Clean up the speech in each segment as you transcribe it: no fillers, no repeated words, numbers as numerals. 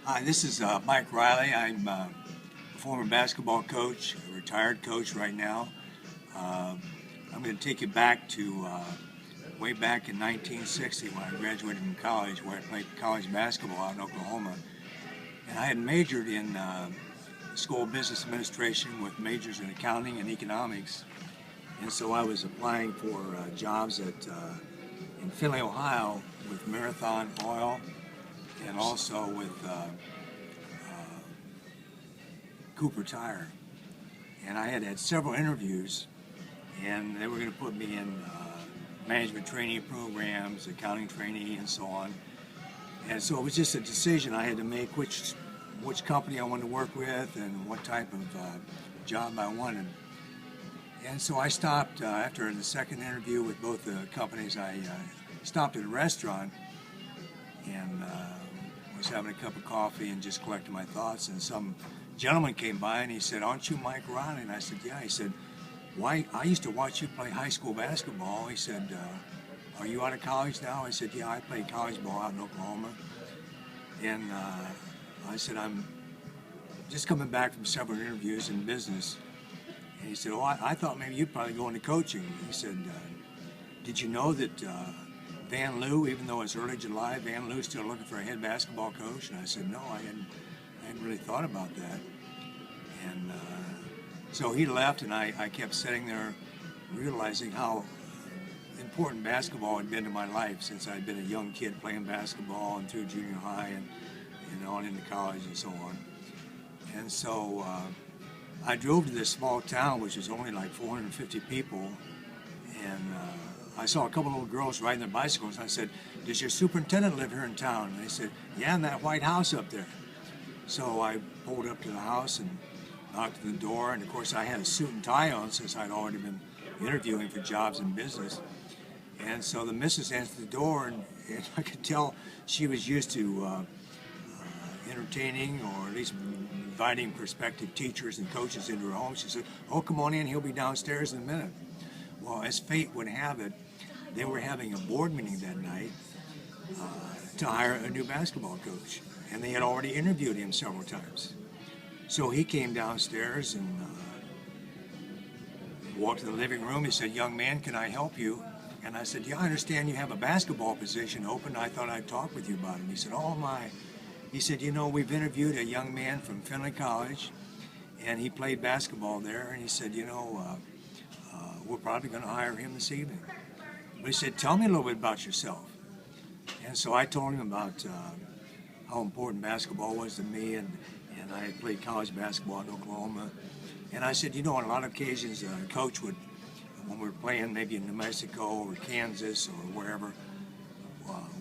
Hi, this is Mike Riley. I'm a former basketball coach, a retired coach right now. Uh, I'm going to take you back to way back in 1960 when I graduated from college, where I played college basketball out in Oklahoma. And I had majored in School of Business Administration with majors in accounting and economics. And so I was applying for jobs in Findlay, Ohio with Marathon Oil and also with Cooper Tire. And I had several interviews, and they were going to put me in management training programs, accounting training, and so on. And so it was just a decision I had to make which company I wanted to work with and what type of job I wanted. And so I stopped after the second interview with both the companies. I stopped at a restaurant and was having a cup of coffee and just collecting my thoughts. And some gentleman came by and he said, "Aren't you Mike Riley?" And I said, "Yeah." He said, "Why? I used to watch you play high school basketball." He said, "Are you out of college now?" I said, "Yeah, I played college ball out in Oklahoma." And I said, "I'm just coming back from several interviews in business." And he said, "Oh, I thought maybe you'd probably go into coaching." He said, "Did you know that Van Loo, even though it's early July, Van Loo's still looking for a head basketball coach?" And I said, "No, I hadn't really thought about that." And so he left, and I kept sitting there realizing how important basketball had been to my life since I'd been a young kid playing basketball and through junior high and on into college and so on. And so I drove to this small town, which was only like 450 people, and I saw a couple of little girls riding their bicycles. And I said, "Does your superintendent live here in town?" And they said, "Yeah, in that white house up there." So I pulled up to the house and knocked on the door, and of course I had a suit and tie on since I'd already been interviewing for jobs in business. And so the missus answered the door, and I could tell she was used to entertaining or at least inviting prospective teachers and coaches into her home. She said, "Oh, come on in, he'll be downstairs in a minute." Well, as fate would have it, they were having a board meeting that night to hire a new basketball coach, and they had already interviewed him several times. So he came downstairs and walked to the living room. He said, "Young man, can I help you?" And I said, "Yeah, I understand you have a basketball position open. I thought I'd talk with you about it." He said, "Oh my." He said, "You know, we've interviewed a young man from Findlay College, and he played basketball there." And he said, "You know, we're probably going to hire him this evening." But he said, "Tell me a little bit about yourself." And so I told him about how important basketball was to me, and I had played college basketball in Oklahoma. And I said, "You know, on a lot of occasions, a coach would, when we were playing maybe in New Mexico or Kansas or wherever,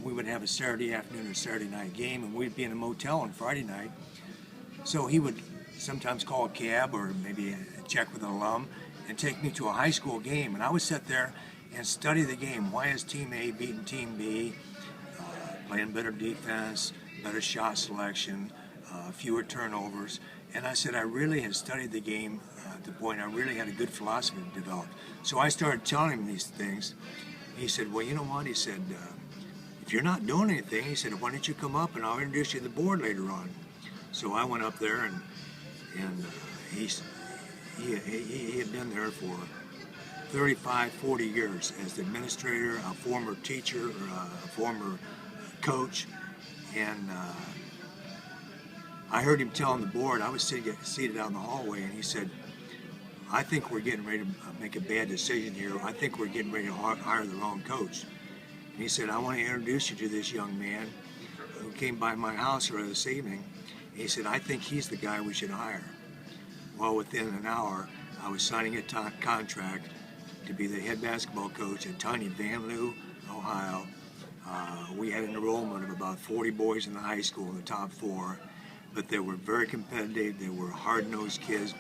we would have a Saturday afternoon or Saturday night game, and we'd be in a motel on Friday night. So he would sometimes call a cab or maybe check with an alum and take me to a high school game. And I would sit there and study the game. Why is Team A beating Team B? Playing better defense, better shot selection, fewer turnovers. And I said, I really had studied the game to the point I really had a good philosophy developed. So I started telling him these things. He said, "Well, you know what?" He said, "If you're not doing anything," he said, "why don't you come up and I'll introduce you to the board later on." So I went up there, and he had been there for 35, 40 years as the administrator, a former teacher, a former coach. And I heard him telling the board, I was seated down the hallway, and he said, "I think we're getting ready to make a bad decision here. I think we're getting ready to hire the wrong coach." And he said, "I want to introduce you to this young man who came by my house earlier this evening." And he said, "I think he's the guy we should hire." Well, within an hour, I was signing a contract to be the head basketball coach at tiny Van Loo, Ohio. We had an enrollment of about 40 boys in the high school in the top four, but they were very competitive. They were hard-nosed kids,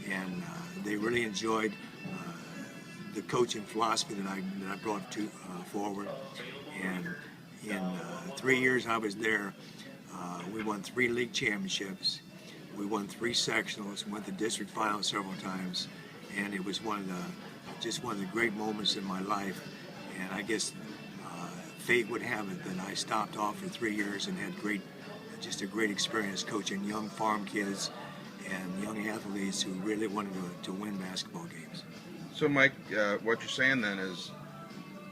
and they really enjoyed the coaching philosophy that I brought forward. And in 3 years I was there, we won 3 league championships. We won 3 sectionals, went to district finals several times, and it was just one of the great moments in my life. And I guess fate would have it that I stopped off for 3 years and had just a great experience coaching young farm kids and young athletes who really wanted to win basketball games. So, Mike, what you're saying then is,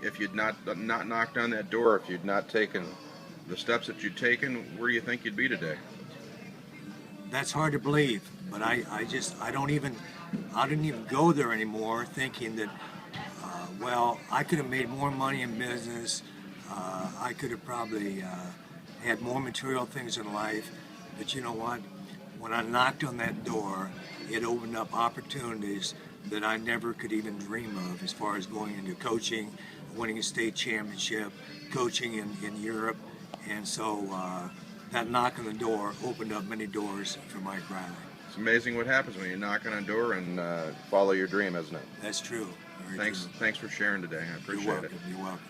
if you'd not knocked on that door, if you'd not taken the steps that you'd taken, where do you think you'd be today? That's hard to believe, but I didn't even go there anymore, thinking that, well, I could have made more money in business. I could have probably had more material things in life, but you know what? When I knocked on that door, it opened up opportunities that I never could even dream of, as far as going into coaching, winning a state championship, coaching in Europe, and so that knock on the door opened up many doors for Mike Riley. It's amazing what happens when you knock on a door and follow your dream, isn't it? That's true. Thanks for sharing today. I appreciate it. You're welcome.